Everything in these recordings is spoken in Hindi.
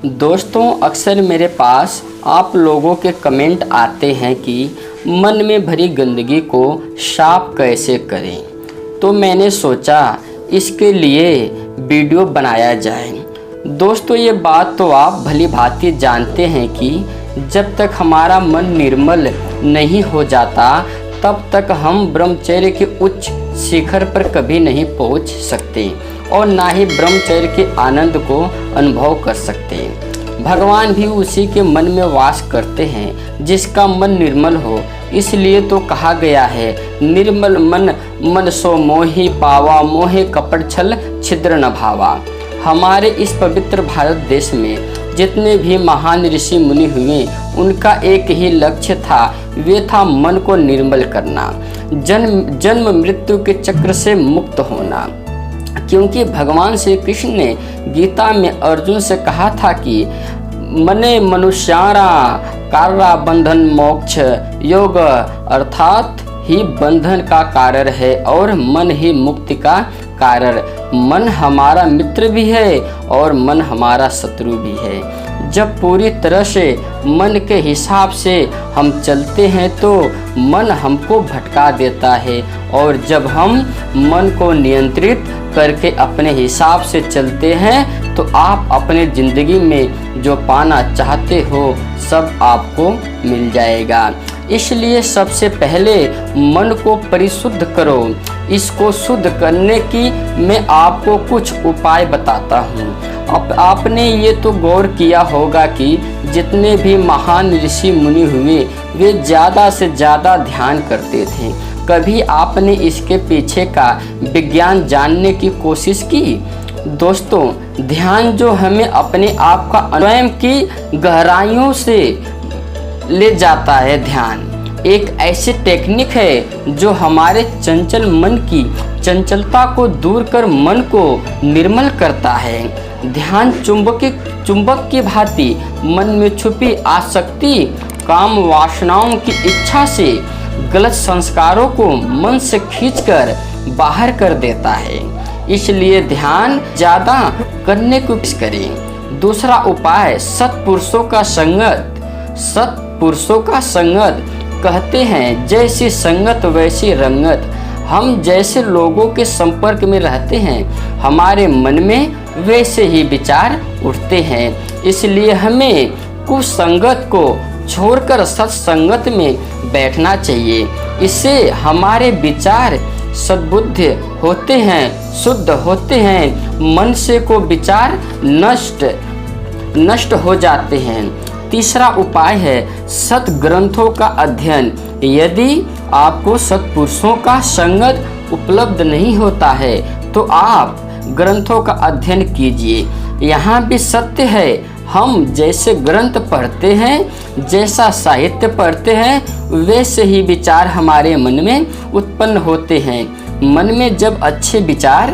दोस्तों, अक्सर मेरे पास आप लोगों के कमेंट आते हैं कि मन में भरी गंदगी को साफ कैसे करें। तो मैंने सोचा इसके लिए वीडियो बनाया जाए। दोस्तों, ये बात तो आप भली भांति जानते हैं कि जब तक हमारा मन निर्मल नहीं हो जाता तब तक हम ब्रह्मचर्य के उच्च शिखर पर कभी नहीं पहुंच सकते और ना ही ब्रह्मचर्य के आनंद को अनुभव कर सकते। भगवान भी उसी के मन में वास करते हैं जिसका मन निर्मल हो। इसलिए तो कहा गया है, निर्मल मन मन सो मोहि पावा, मोहे कपट छल छिद्र न भावा। हमारे इस पवित्र भारत देश में जितने भी महान ऋषि मुनि हुए, उनका एक ही लक्ष्य था, वे था मन को निर्मल करना, जन्म मृत्यु के चक्र से मुक्त होना। क्योंकि भगवान श्री कृष्ण ने गीता में अर्जुन से कहा था कि मने मनुष्यारा कारा बंधन मोक्ष योग, अर्थात ही बंधन का कारण है और मन ही मुक्ति का कारण। मन हमारा मित्र भी है और मन हमारा शत्रु भी है। जब पूरी तरह से मन के हिसाब से हम चलते हैं तो मन हमको भटका देता है, और जब हम मन को नियंत्रित करके अपने हिसाब से चलते हैं तो आप अपने ज़िंदगी में जो पाना चाहते हो सब आपको मिल जाएगा। इसलिए सबसे पहले मन को परिशुद्ध करो। इसको शुद्ध करने की मैं आपको कुछ उपाय बताता हूँ। अब आपने ये तो गौर किया होगा कि जितने भी महान ऋषि मुनि हुए वे ज़्यादा से ज़्यादा ध्यान करते थे। कभी आपने इसके पीछे का विज्ञान जानने की कोशिश की? दोस्तों, ध्यान जो हमें अपने आप का स्वयं की गहराइयों से ले जाता है, ध्यान एक ऐसी टेक्निक है जो हमारे चंचल मन की चंचलता को दूर कर मन को निर्मल करता है। ध्यान चुंबक की भांति मन में छुपी आसक्ति, काम वासनाओं की इच्छा से गलत संस्कारों को मन से खींचकर बाहर कर देता है। इसलिए ध्यान ज़्यादा करने को करें। दूसरा उपाय, सत्पुरुषों का संगत। सत्पुरुषों का संगत कहते हैं जैसी संगत वैसी रंगत। हम जैसे लोगों के संपर्क में रहते हैं हमारे मन में वैसे ही विचार उठते हैं। इसलिए हमें कुसंगत को छोड़कर सत्संगत में बैठना चाहिए। इससे हमारे विचार सद्बुद्धि होते हैं, शुद्ध होते हैं, मन से को विचार नष्ट हो जाते हैं। तीसरा उपाय है सत्ग्रंथों का अध्ययन। यदि आपको सत्पुरुषों का संगत उपलब्ध नहीं होता है तो आप ग्रंथों का अध्ययन कीजिए। यहाँ भी सत्य है, हम जैसे ग्रंथ पढ़ते हैं, जैसा साहित्य पढ़ते हैं, वैसे ही विचार हमारे मन में उत्पन्न होते हैं। मन में जब अच्छे विचार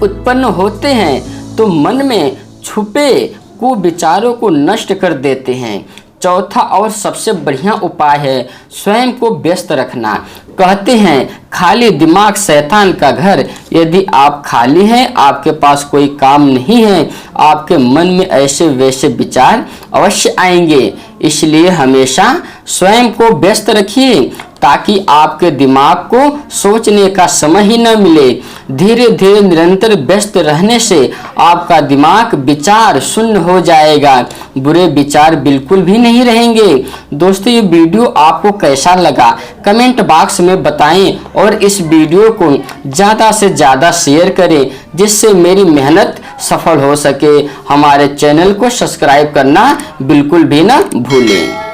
उत्पन्न होते हैं तो मन में छुपे कुविचारों को नष्ट कर देते हैं। चौथा और सबसे बढ़िया उपाय है स्वयं को व्यस्त रखना। कहते हैं खाली दिमाग शैतान का घर। यदि आप खाली हैं, आपके पास कोई काम नहीं है, आपके मन में ऐसे वैसे विचार अवश्य आएंगे। इसलिए हमेशा स्वयं को व्यस्त रखिए ताकि आपके दिमाग को सोचने का समय ही न मिले। धीरे धीरे निरंतर व्यस्त रहने से आपका दिमाग विचार शून्य हो जाएगा, बुरे विचार बिल्कुल भी नहीं रहेंगे। दोस्तों, ये वीडियो आपको कैसा लगा कमेंट बॉक्स में बताएं और इस वीडियो को ज़्यादा से ज़्यादा शेयर करें जिससे मेरी मेहनत सफल हो सके। हमारे चैनल को सब्सक्राइब करना बिल्कुल भी ना भूलें।